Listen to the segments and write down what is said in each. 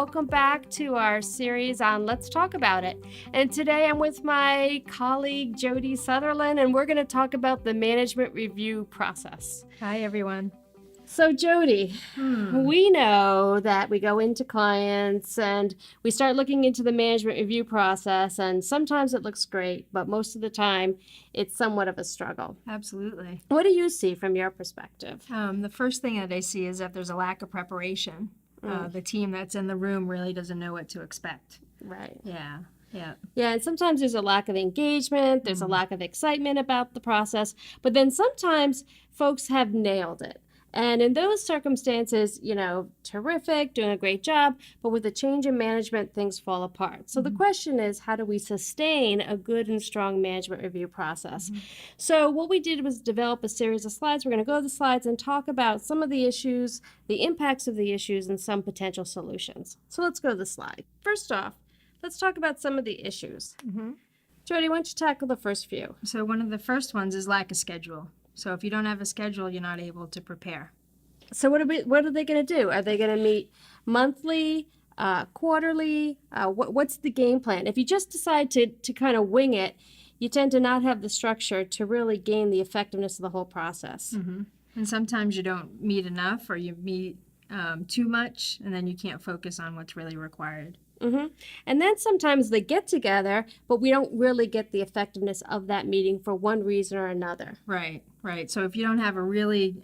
welcome back to our series on Let's Talk About It. And today I'm with my colleague Jody Sutherland, and we're going to talk about the management review process. Hi, everyone. So, Jody, we know that we go into clients and we start looking into the management review process, and sometimes it looks great, but most of the time it's somewhat of a struggle. Absolutely. What do you see from your perspective? The first thing that I see is that there's a lack of preparation. The team that's in the room really doesn't know what to expect. Right. Yeah. Yeah, and sometimes there's a lack of engagement, there's a lack of excitement about the process, but then sometimes folks have nailed it. And in those circumstances, terrific, doing a great job, but with a change in management, things fall apart. So the question is, how do we sustain a good and strong management review process? So what we did was develop a series of slides. We're going to go to the slides and talk about some of the issues, the impacts of the issues, and some potential solutions. So let's go to the slide. First off, let's talk about some of the issues. Jody, why don't you tackle the first few? So one of the first ones is lack of schedule. So if you don't have a schedule, you're not able to prepare. So what are they going to do? Are they going to meet monthly, quarterly? What's the game plan? If you just decide to kind of wing it, you tend to not have the structure to really gain the effectiveness of the whole process. And sometimes you don't meet enough, or you meet too much, and then you can't focus on what's really required. And then sometimes they get together, but we don't really get the effectiveness of that meeting for one reason or another. Right. So if you don't have a really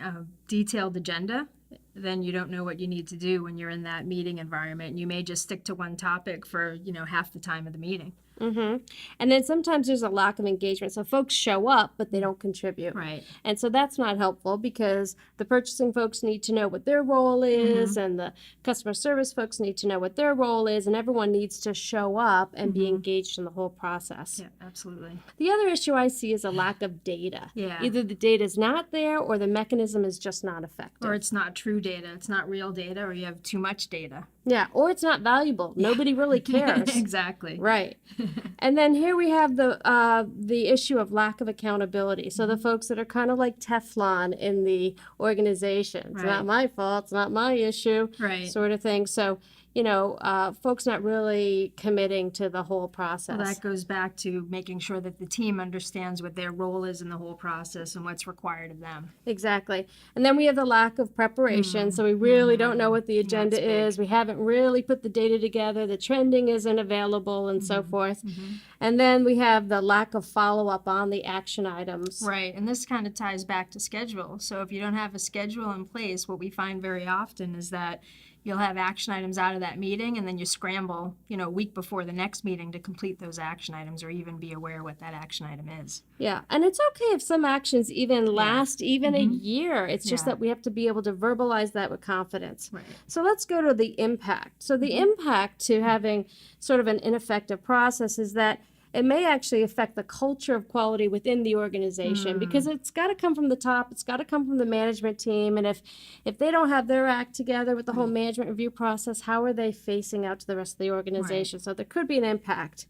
detailed agenda, then you don't know what you need to do when you're in that meeting environment. You may just stick to one topic for, half the time of the meeting. And then sometimes there's a lack of engagement. So folks show up, but they don't contribute. Right. And so that's not helpful because the purchasing folks need to know what their role is, and the customer service folks need to know what their role is, and everyone needs to show up and be engaged in the whole process. Yeah, absolutely. The other issue I see is a lack of data. Yeah. Either the data is not there or the mechanism is just not effective. Or it's not true data. It's not real data, or you have too much data. Yeah, or it's not valuable. Nobody really cares. Exactly. Right. And then here we have the issue of lack of accountability. So the folks that are kind of like Teflon in the organization. It's not my fault. It's not my issue. Right. Sort of thing. So, folks not really committing to the whole process. Well, that goes back to making sure that the team understands what their role is in the whole process and what's required of them. Exactly. And then we have the lack of preparation. So we really don't know what the agenda is. We haven't really put the data together. The trending isn't available and so forth. And then we have the lack of follow-up on the action items. Right. And this kind of ties back to schedule. So if you don't have a schedule in place, what we find very often is that you'll have action items out of that meeting, and then you scramble, a week before the next meeting to complete those action items or even be aware what that action item is. Yeah, and it's okay if some actions even last even a year. It's just that we have to be able to verbalize that with confidence. Right. So let's go to the impact. So the impact to having sort of an ineffective process is that it may actually affect the culture of quality within the organization because it's got to come from the top. It's got to come from the management team. And if they don't have their act together with the whole management review process, how are they facing out to the rest of the organization? So there could be an impact.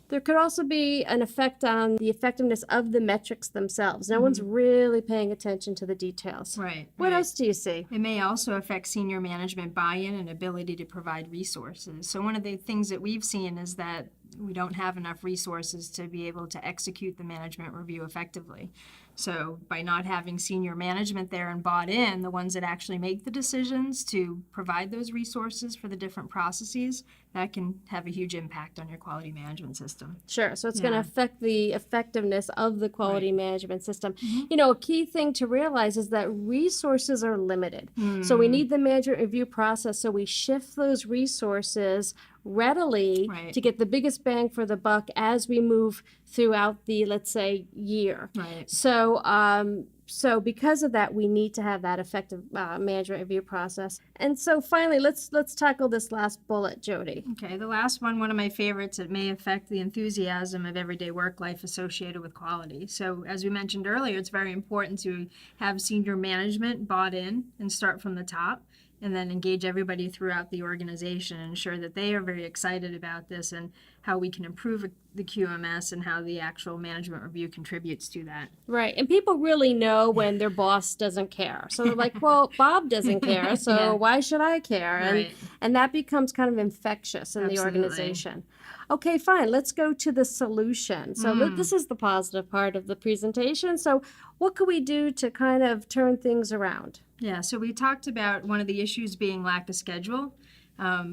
There could also be an effect on the effectiveness of the metrics themselves. No one's really paying attention to the details. Right. What else do you see? It may also affect senior management buy-in and ability to provide resources. So one of the things that we've seen is that we don't have enough resources to be able to execute the management review effectively. So by not having senior management there and bought in, the ones that actually make the decisions to provide those resources for the different processes, that can have a huge impact on your quality management system. Sure. So it's going to affect the effectiveness of the quality management system. A key thing to realize is that resources are limited. So we need the management review process so we shift those resources readily to get the biggest bang for the buck as we move throughout the, let's say, year. Right. So because of that, we need to have that effective management review process. And so finally, let's tackle this last bullet, Jody. Okay, the last one of my favorites, it may affect the enthusiasm of everyday work life associated with quality. So as we mentioned earlier, it's very important to have senior management bought in and start from the top. and then engage everybody throughout the organization and ensure that they are very excited about this and how we can improve the QMS and how the actual management review contributes to that. Right. And people really know when their boss doesn't care. So they're like, well, Bob doesn't care, so Yeah. why should I care? Right. And that becomes kind of infectious in the Absolutely. organization. Okay, fine. Let's go to the solution. So this is the positive part of the presentation. So what could we do to kind of turn things around? Yeah, so we talked about one of the issues being lack of schedule.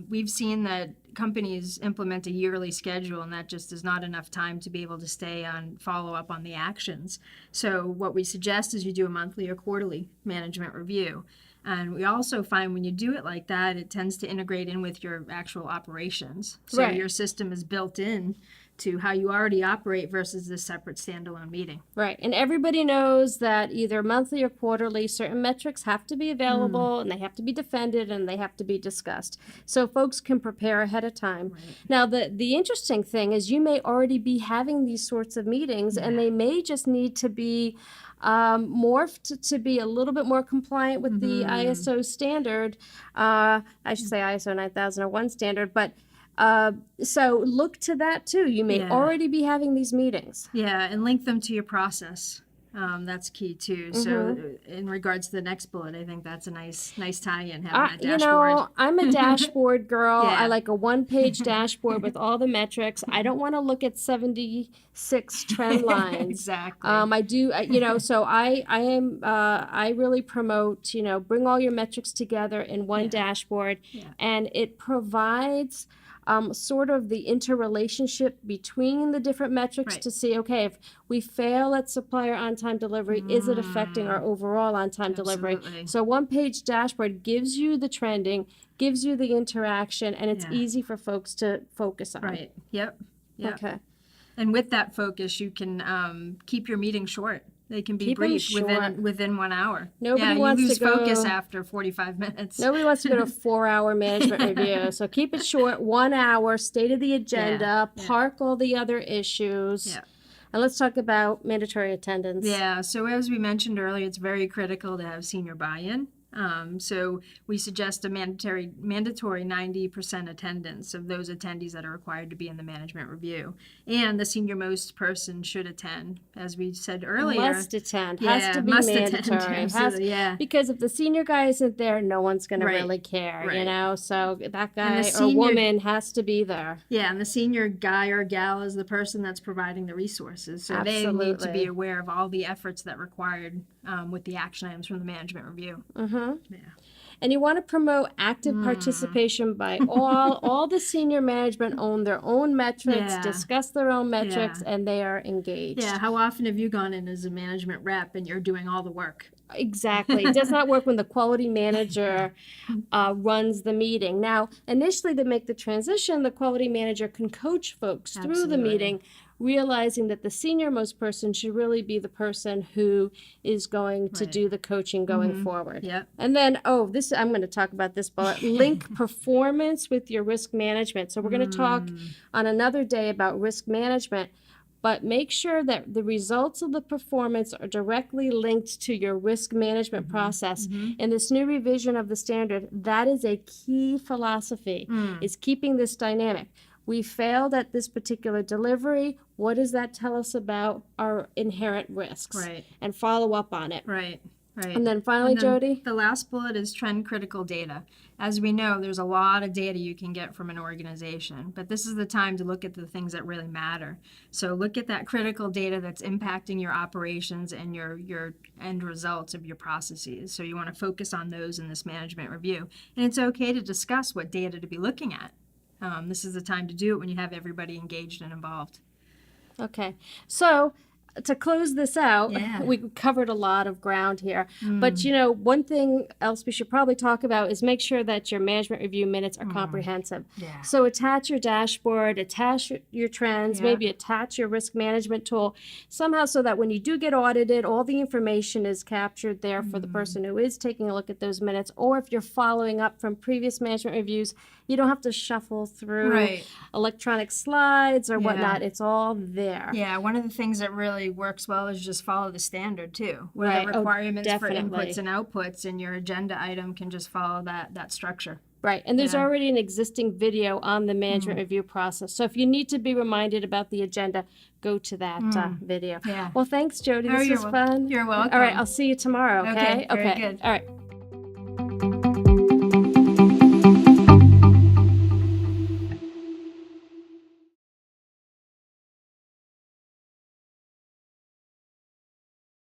We've seen that companies implement a yearly schedule, and that just is not enough time to be able to stay on follow up on the actions. So what we suggest is you do a monthly or quarterly management review. And we also find when you do it like that, it tends to integrate in with your actual operations. So Right. your system is built in to how you already operate versus this separate standalone meeting. Right. And everybody knows that either monthly or quarterly, certain metrics have to be available and they have to be defended and they have to be discussed. So folks can prepare ahead of time. Right. Now, the interesting thing is you may already be having these sorts of meetings and they may just need to be morphed to be a little bit more compliant with the ISO standard. I should say ISO 9001 standard, but so look to that too. You may Yeah. already be having these meetings. Yeah, and link them to your process. That's key too. So in regards to the next bullet, I think that's a nice tie-in, having that You dashboard. know, I'm a dashboard girl. Yeah. I like a one-page dashboard with all the metrics. I don't want to look at 76 trend lines. Exactly. I do, you know, so I really promote, you know, bring all your metrics together in one dashboard, and it provides sort of the interrelationship between the different metrics Right. to see, okay, if we fail at supplier on-time delivery, is it affecting our overall on-time delivery? Absolutely. So one-page dashboard gives you the trending, gives you the interaction, and it's Yeah. easy for folks to focus on. Right. Yep. Yep. Okay. And with that focus, you can keep your meetings short. They can be Keep 'em brief short. within 1 hour. Nobody you wants lose to go- focus after 45 minutes. Nobody wants to go to a 4-hour management review. So keep it short, 1 hour, state of the agenda, Yeah. park all the other issues. Yeah. And let's talk about mandatory attendance. Yeah, so as we mentioned earlier, it's very critical to have senior buy-in. So we suggest a mandatory 90% attendance of those attendees that are required to be in the management review. And the senior most person should attend, as we said earlier. Must attend. Has Yeah, to be must attend, mandatory. absolutely, yeah. Because if the senior guy isn't there, no one's going Right, to really care, you right. know? So that guy or senior- woman has to be there. Yeah, and the senior guy or gal is the person that's providing the resources. So they need to Absolutely. be aware of all the efforts that required with the action items from the management review. Yeah. And you want to promote active participation by all the senior management own their own metrics, Yeah. discuss their own metrics, Yeah. and they are engaged. Yeah, how often have you gone in as a management rep and you're doing all the work? Exactly. It does not work when the quality manager runs the meeting. Now, initially to make the transition, the quality manager can coach folks through the Absolutely. meeting, realizing that the senior most person should really be the person who is going to Right. do the coaching going forward. Yep. And then, I'm going to talk about this bullet. Link performance with your risk management. So we're going to talk on another day about risk management, but make sure that the results of the performance are directly linked to your risk management process. In this new revision of the standard, that is a key philosophy, is keeping this dynamic. We failed at this particular delivery. What does that tell us about our inherent risks? Right. And follow up on it. Right. Right. And then finally, And then Jody? The last bullet is trend critical data. As we know, there's a lot of data you can get from an organization, but this is the time to look at the things that really matter. So look at that critical data that's impacting your operations and your end results of your processes. So you want to focus on those in this management review. And it's okay to discuss what data to be looking at. This is the time to do it when you have everybody engaged and involved. Okay. So to close this out, Yeah. we covered a lot of ground here. But you know, one thing else we should probably talk about is make sure that your management review minutes are comprehensive. Yeah. So attach your dashboard, attach your trends, Yeah. maybe attach your risk management tool somehow so that when you do get audited, all the information is captured there for the person who is taking a look at those minutes. Or if you're following up from previous management reviews, You don't have to shuffle through Right. electronic slides or Yeah. whatnot. It's all there. Yeah, one of the things that really works well is just follow the standard too. What are Right. the Oh, requirements for definitely. inputs and outputs, and your agenda item can just follow that structure. Right. And there's Yeah. already an existing video on the management review process. So if you need to be reminded about the agenda, go to that video. Yeah. Well, thanks, Jody. Oh, This you're was wel- fun. you're All right. welcome. I'll see you tomorrow. Okay. Okay, very good. All right.